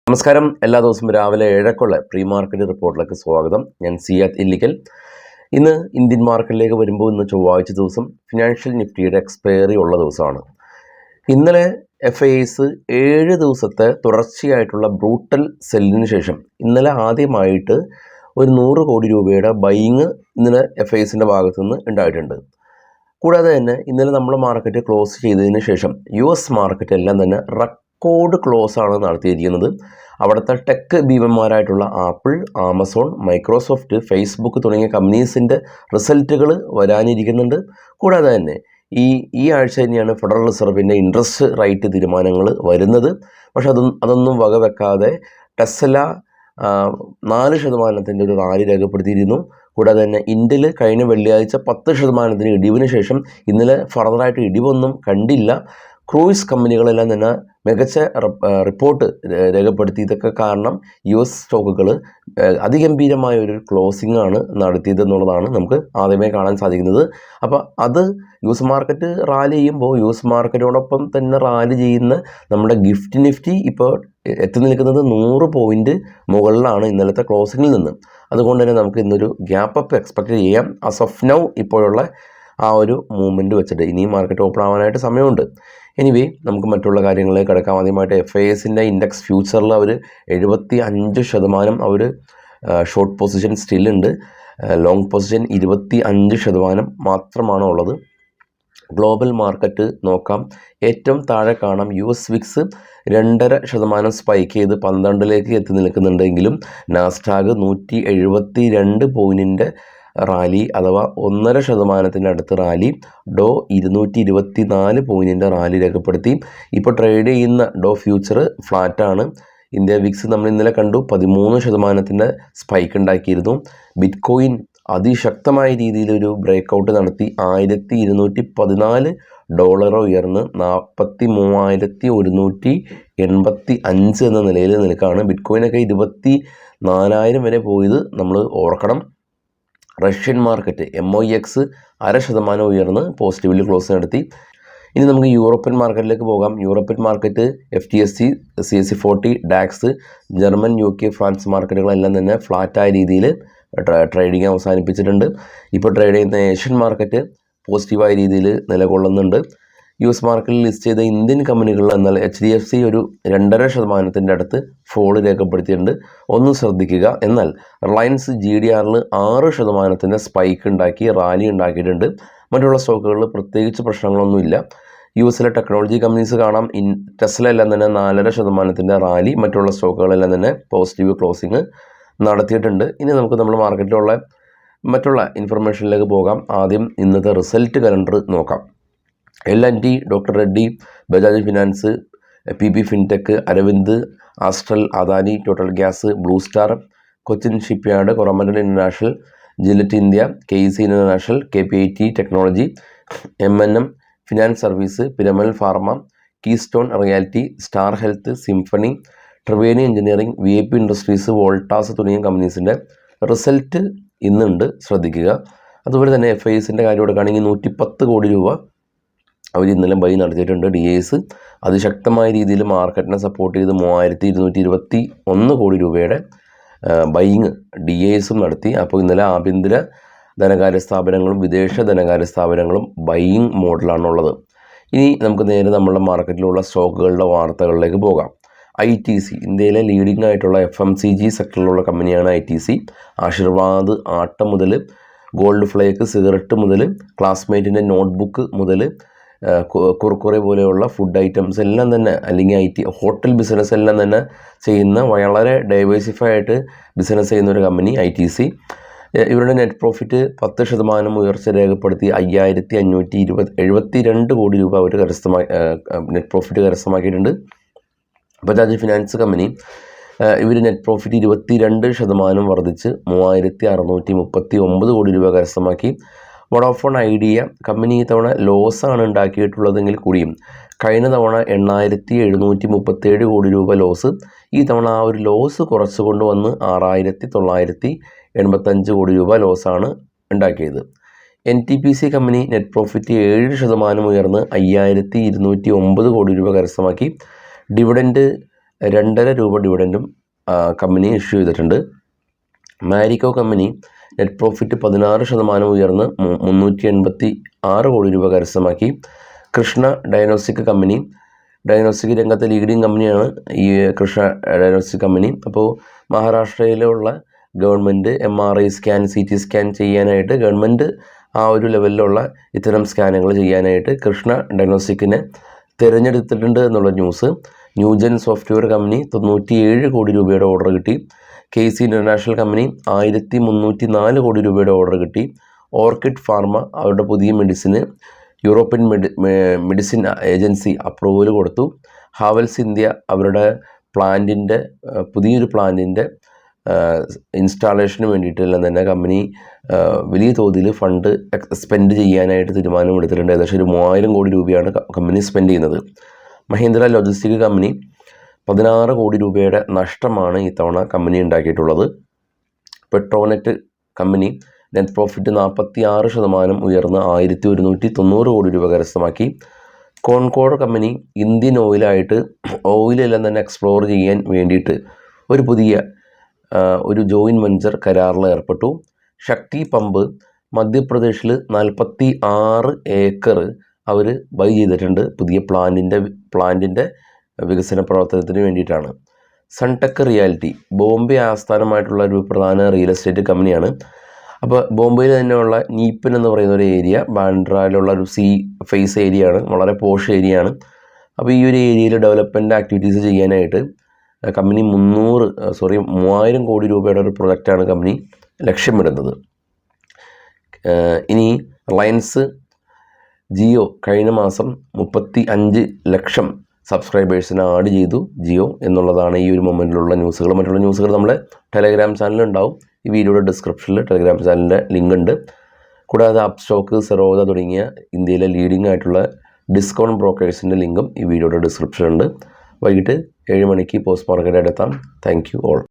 നമസ്കാരം. എല്ലാ ദിവസവും രാവിലെ 7:00 പ്രീ മാർക്കറ്റ് റിപ്പോർട്ടിലേക്ക് സ്വാഗതം. ഞാൻ സിയാദ് ഇല്ലിക്കൽ. ഇന്ന് ഇന്ത്യൻ മാർക്കറ്റിലേക്ക് വരുമ്പോൾ ഇന്ന് ചൊവ്വാഴ്ച ദിവസം ഫിനാൻഷ്യൽ നിഫ്റ്റിയുടെ എക്സ്പയറി ഉള്ള ദിവസമാണ്. ഇന്നലെ FIs 7 ദിവസത്തെ തുടർച്ചയായിട്ടുള്ള ബ്രൂട്ടൽ സെല്ലിന് ശേഷം ഇന്നലെ ആദ്യമായിട്ട് ഒരു 100 കോടി രൂപയുടെ ബൈയിങ് ഇന്നലെ FIസിൻ്റെ ഭാഗത്തു നിന്ന് ഉണ്ടായിട്ടുണ്ട്. കൂടാതെ തന്നെ ഇന്നലെ നമ്മൾ മാർക്കറ്റ് ക്ലോസ് ചെയ്തതിന് ശേഷം US മാർക്കറ്റ് എല്ലാം തന്നെ റെക്കോർഡ് ക്ലോസ് ആണ് നടത്തിയിരിക്കുന്നത്. അവിടുത്തെ ടെക് ഭീമന്മാരായിട്ടുള്ള ആപ്പിൾ, ആമസോൺ, മൈക്രോസോഫ്റ്റ്, ഫേസ്ബുക്ക് തുടങ്ങിയ കമ്പനീസിൻ്റെ റിസൾട്ടുകൾ വരാനിരിക്കുന്നുണ്ട്. കൂടാതെ തന്നെ ഈ ആഴ്ച തന്നെയാണ് ഫെഡറൽ റിസർവിൻ്റെ ഇൻട്രസ്റ്റ് റേറ്റ് തീരുമാനങ്ങൾ വരുന്നത്. പക്ഷെ അതൊന്നും വകവെക്കാതെ ടെസ്ല 4% ഒരു റാലി രേഖപ്പെടുത്തിയിരുന്നു. കൂടാതെ തന്നെ ഇന്ത്യയിൽ കഴിഞ്ഞ വെള്ളിയാഴ്ച 10% ഇടിവിന് ശേഷം ഇന്നലെ ഫർദറായിട്ട് ഇടിവൊന്നും കണ്ടില്ല. ക്രൂയിസ് കമ്പനികളെല്ലാം തന്നെ മികച്ച റിപ്പോർട്ട് രേഖപ്പെടുത്തി. ഇതൊക്കെ കാരണം US സ്റ്റോക്കുകൾ അതിഗംഭീരമായ ഒരു ക്ലോസിംഗ് ആണ് നടത്തിയതെന്നുള്ളതാണ് നമുക്ക് ആദ്യമേ കാണാൻ സാധിക്കുന്നത്. അപ്പോൾ അത് US മാർക്കറ്റ് റാലി ചെയ്യുമ്പോൾ US മാർക്കറ്റിനോടൊപ്പം തന്നെ റാലി ചെയ്യുന്ന നമ്മുടെ ഗിഫ്റ്റ് നിഫ്റ്റി ഇപ്പോൾ എത്തി നിൽക്കുന്നത് 100 പോയിൻ്റ് മുകളിലാണ് ഇന്നലത്തെ ക്ലോസിങ്ങിൽ നിന്ന്. അതുകൊണ്ട് തന്നെ നമുക്ക് ഇന്നൊരു ഗ്യാപ്പ് അപ്പ് എക്സ്പെക്റ്റ് ചെയ്യാം. ആസ് ഓഫ് നൗ ഇപ്പോഴുള്ള ആ ഒരു മൂവ്മെൻറ്റ് വെച്ചിട്ട് ഇനിയും മാർക്കറ്റ് ഓപ്പൺ ആവാനായിട്ട് സമയമുണ്ട്. എനിവേ നമുക്ക് മറ്റുള്ള കാര്യങ്ങളിലേക്ക് കിടക്കാം. ആദ്യമായിട്ട് FIസിൻ്റെ ഇൻഡെക്സ് ഫ്യൂച്ചറിൽ അവർ 75% അവർ ഷോർട്ട് പൊസിഷൻ സ്റ്റില്ലുണ്ട്. ലോങ് പൊസിഷൻ 25% മാത്രമാണ് ഉള്ളത്. ഗ്ലോബൽ മാർക്കറ്റ് നോക്കാം. ഏറ്റവും താഴെ കാണാം US വിക്സ് 2.5% സ്പൈക്ക് ചെയ്ത് 12ലേക്ക് എത്തി നിൽക്കുന്നുണ്ടെങ്കിലും നാസ്ഡാക്ക് 172 പോയിൻറ്റിൻ്റെ റാലി അഥവാ 1.5% അടുത്ത് റാലി. ഡോ 224 പോയിൻറ്റിൻ്റെ റാലി രേഖപ്പെടുത്തി. ഇപ്പോൾ ട്രേഡ് ചെയ്യുന്ന ഡോ ഫ്യൂച്ചർ ഫ്ലാറ്റാണ്. ഇന്ത്യ വിക്സ് നമ്മൾ ഇന്നലെ കണ്ടു 13% സ്പൈക്ക് ഉണ്ടാക്കിയിരുന്നു. ബിറ്റ്കോയിൻ അതിശക്തമായ രീതിയിലൊരു ബ്രേക്കൗട്ട് നടത്തി $1,214 ഉയർന്ന് 43,185 എന്ന നിലയിൽ നിൽക്കുകയാണ്. ബിറ്റ്കോയിനൊക്കെ 24,000 വരെ പോയത് നമ്മൾ ഓർക്കണം. റഷ്യൻ മാർക്കറ്റ് MOEX 0.5% ഉയർന്ന് പോസിറ്റീവിൽ ക്ലോസ് നടത്തി. ഇനി നമുക്ക് യൂറോപ്യൻ മാർക്കറ്റിലേക്ക് പോകാം. European market FTSE, CAC 40, DAX, German, UK, France മാർക്കറ്റുകളെല്ലാം തന്നെ ഫ്ലാറ്റായ രീതിയിൽ ട്രേഡിങ് അവസാനിപ്പിച്ചിട്ടുണ്ട്. ഇപ്പോൾ ട്രേഡ് ചെയ്യുന്ന ഏഷ്യൻ മാർക്കറ്റ് പോസിറ്റീവായ രീതിയിൽ നിലകൊള്ളുന്നുണ്ട്. US മാർക്കറ്റിൽ ലിസ്റ്റ് ചെയ്ത ഇന്ത്യൻ കമ്പനികൾ എന്നാൽ HDFC ഒരു 2.5% അടുത്ത് ഫോൾ രേഖപ്പെടുത്തിയിട്ടുണ്ട്. ഒന്ന് ശ്രദ്ധിക്കുക. എന്നാൽ റിലയൻസ് GDRൽ 6% സ്പൈക്ക് ഉണ്ടാക്കി റാലി ഉണ്ടാക്കിയിട്ടുണ്ട്. മറ്റുള്ള സ്റ്റോക്കുകളിൽ പ്രത്യേകിച്ച് പ്രശ്നങ്ങളൊന്നുമില്ല. USലെ ടെക്നോളജി കമ്പനീസ് കാണാം. ടെസ്ല എല്ലാം തന്നെ 4.5% റാലി. മറ്റുള്ള സ്റ്റോക്കുകളെല്ലാം തന്നെ പോസിറ്റീവ് ക്ലോസിങ് നടത്തിയിട്ടുണ്ട്. ഇനി നമുക്ക് നമ്മുടെ മാർക്കറ്റിലുള്ള മറ്റുള്ള ഇൻഫർമേഷനിലേക്ക് പോകാം. ആദ്യം ഇന്നത്തെ റിസൾട്ട് കലണ്ടർ നോക്കാം. L&T, doctor Reddy, Bajaj Finance, PB Fintech, Arvind, Astral, Adani, Total Gas, Blue Star, Cochin Shipyard, Coromandel International, Gillette India, KEC International, KPIT Technology, M&M Finance Service, Piramal Pharma, Keystone Realty, Star Health, Symphony, Triveni Engineering, VIP Industries, Voltas തുടങ്ങിയ കമ്പനീസിൻ്റെ result ഇന്നുണ്ട്, ശ്രദ്ധിക്കുക. അതുപോലെ തന്നെ FIസിൻ്റെ കാര്യം എടുക്കുകയാണെങ്കിൽ 110 കോടി രൂപ അവർ ഇന്നലെ ബൈ നടത്തിയിട്ടുണ്ട്. DAs അതിശക്തമായ രീതിയിൽ മാർക്കറ്റിനെ സപ്പോർട്ട് ചെയ്ത് 3,221 കോടി രൂപയുടെ ബൈയിങ് DAസും നടത്തി. അപ്പോൾ ഇന്നലെ ആഭ്യന്തര ധനകാര്യ സ്ഥാപനങ്ങളും വിദേശ ധനകാര്യ സ്ഥാപനങ്ങളും ബൈയിങ് മോഡിലാണുള്ളത്. ഇനി നമുക്ക് നേരെ നമ്മളുടെ മാർക്കറ്റിലുള്ള സ്റ്റോക്കുകളുടെ വാർത്തകളിലേക്ക് പോകാം. ITC ഇന്ത്യയിലെ ലീഡിംഗ് ആയിട്ടുള്ള FMCG സെക്ടറിലുള്ള കമ്പനിയാണ് ITC. ആശീർവാദ് ആട്ട മുതൽ ഗോൾഡ് ഫ്ലേക്ക് സിഗരറ്റ് മുതൽ ക്ലാസ്മേറ്റിൻ്റെ നോട്ട്ബുക്ക് മുതൽ കുർക്കുറെ പോലെയുള്ള ഫുഡ് ഐറ്റംസ് എല്ലാം തന്നെ അല്ലെങ്കിൽ ഹോട്ടൽ ബിസിനസ് എല്ലാം തന്നെ ചെയ്യുന്ന വളരെ ഡൈവേഴ്സിഫൈ ആയിട്ട് ബിസിനസ് ചെയ്യുന്ന ഒരു കമ്പനി ITC. ഇവരുടെ നെറ്റ് പ്രോഫിറ്റ് 10% ഉയർച്ച രേഖപ്പെടുത്തി 5,572 കോടി രൂപ അവർ നെറ്റ് പ്രോഫിറ്റ് കരസ്ഥമാക്കിയിട്ടുണ്ട്. ബജാജ് ഫിനാൻസ് കമ്പനി ഇവർ നെറ്റ് പ്രോഫിറ്റ് 22% വർദ്ധിച്ച് 3,639 കോടി രൂപ കരസ്ഥമാക്കി. വോഡാഫോൺ ഐഡിയ കമ്പനി ഈ തവണ ലോസാണ് ഉണ്ടാക്കിയിട്ടുള്ളതെങ്കിൽ കൂടിയും കഴിഞ്ഞ തവണ 8,737 കോടി രൂപ ലോസ്. ഈ തവണ ആ ഒരു ലോസ് കുറച്ചുകൊണ്ട് വന്ന് 6,985 കോടി രൂപ ലോസാണ് ഉണ്ടാക്കിയത്. NTPC കമ്പനി നെറ്റ് പ്രോഫിറ്റ് 7% ഉയർന്ന് 5,209 കോടി രൂപ കരസ്ഥമാക്കി. ഡിവിഡൻഡ് 2.5 ഡിവിഡൻറ്റും കമ്പനി ഇഷ്യൂ ചെയ്തിട്ടുണ്ട്. മാരിക്കോ കമ്പനി നെറ്റ് പ്രോഫിറ്റ് 16% ഉയർന്ന് 386 കോടി രൂപ കരസ്ഥമാക്കി. കൃഷ്ണ ഡയഗ്നോസ്റ്റിക് കമ്പനി ഡയഗ്നോസ്റ്റിക് രംഗത്തെ ലീഡിംഗ് കമ്പനിയാണ് ഈ കൃഷ്ണ ഡയഗ്നോസ്റ്റിക് കമ്പനി. അപ്പോൾ മഹാരാഷ്ട്രയിലുള്ള government MRI scan, CT scan ചെയ്യാനായിട്ട് ഗവൺമെൻറ് ആ ഒരു ലെവലിലുള്ള ഇത്തരം സ്കാനുകൾ ചെയ്യാനായിട്ട് കൃഷ്ണ ഡയഗ്നോസ്റ്റിക്കിനെ തിരഞ്ഞെടുത്തിട്ടുണ്ട് എന്നുള്ള ന്യൂസ്. ന്യൂജൻ സോഫ്റ്റ്വെയർ കമ്പനി 97 കോടി രൂപയുടെ ഓർഡർ കിട്ടി. KC ഇൻ്റർനാഷണൽ കമ്പനി 1304 കോടി രൂപയുടെ ഓർഡർ കിട്ടി. ഓർക്കിഡ് ഫാർമ അവരുടെ പുതിയ medicine European medicine agency approval കൊടുത്തു. ഹാവൽസ് ഇന്ത്യ അവരുടെ പുതിയൊരു പ്ലാന്റിൻ്റെ ഇൻസ്റ്റാളേഷന് വേണ്ടിയിട്ടെല്ലാം തന്നെ കമ്പനി വലിയ തോതിൽ ഫണ്ട് സ്പെൻഡ് ചെയ്യാനായിട്ട് തീരുമാനമെടുത്തിട്ടുണ്ട്. ഏകദേശം ഒരു 3000 കോടി രൂപയാണ് കമ്പനി സ്പെൻഡ് ചെയ്യുന്നത്. മഹീന്ദ്ര ലോജിസ്റ്റിക് കമ്പനി 16 കോടി രൂപയുടെ നഷ്ടമാണ് ഇത്തവണ കമ്പനി ഉണ്ടാക്കിയിട്ടുള്ളത്. പെട്രോനെറ്റ് കമ്പനി നെറ്റ് പ്രോഫിറ്റ് 46% ഉയർന്ന് 1190 കോടി രൂപ കരസ്ഥമാക്കി. കോൺകോഡ് കമ്പനി ഇന്ത്യൻ ഓയിലെല്ലാം തന്നെ എക്സ്പ്ലോർ ചെയ്യാൻ വേണ്ടിയിട്ട് ഒരു ജോയിൻറ്റ് വെഞ്ചർ കരാറിൽ ഏർപ്പെട്ടു. ശക്തി പമ്പ് മധ്യപ്രദേശിൽ 46 ഏക്കർ അവർ ബൈ ചെയ്തിട്ടുണ്ട് പുതിയ പ്ലാന്റിൻ്റെ വികസന പ്രവർത്തനത്തിന് വേണ്ടിയിട്ടാണ്. സൺടെക് റിയാലിറ്റി ബോംബെ ആസ്ഥാനമായിട്ടുള്ള ഒരു പ്രധാന റിയൽ എസ്റ്റേറ്റ് കമ്പനിയാണ്. അപ്പോൾ ബോംബെയിൽ തന്നെയുള്ള നീപ്പൻ എന്ന് പറയുന്ന ഒരു ഏരിയ, ബാൻഡ്രയിലുള്ള ഒരു സീ ഫേസ് ഏരിയ ആണ്, വളരെ പോഷ് ഏരിയ ആണ്. അപ്പോൾ ഈ ഒരു ഏരിയയിൽ ഡെവലപ്മെൻറ്റ് ആക്ടിവിറ്റീസ് ചെയ്യാനായിട്ട് കമ്പനി 3000 കോടി രൂപയുടെ ഒരു പ്രൊജക്റ്റാണ് കമ്പനി ലക്ഷ്യമിടുന്നത്. ഇനി റിലയൻസ് ജിയോ കഴിഞ്ഞ മാസം 35 ലക്ഷം സബ്സ്ക്രൈബേഴ്സിനെ ആഡ് ചെയ്തു ജിയോ എന്നുള്ളതാണ് ഈ ഒരു മൊമെൻറ്റിലുള്ള ന്യൂസുകൾ. മറ്റുള്ള ന്യൂസുകൾ നമ്മുടെ ടെലഗ്രാം ചാനലുണ്ടാവും. ഈ വീഡിയോയുടെ ഡിസ്ക്രിപ്ഷനിൽ ടെലഗ്രാം ചാനലിൻ്റെ ലിങ്ക് ഉണ്ട്. കൂടാതെ അപ്സ്റ്റോക്ക്, സെറോദ തുടങ്ങിയ ഇന്ത്യയിലെ ലീഡിംഗ് ആയിട്ടുള്ള ഡിസ്കൗണ്ട് ബ്രോക്കേഴ്സിൻ്റെ ലിങ്കും ഈ വീഡിയോയുടെ ഡിസ്ക്രിപ്ഷനുണ്ട്. വൈകിട്ട് 7 മണിക്ക് പോസ്റ്റ് മാർക്കറ്റ് എടുത്താം. Thank you all.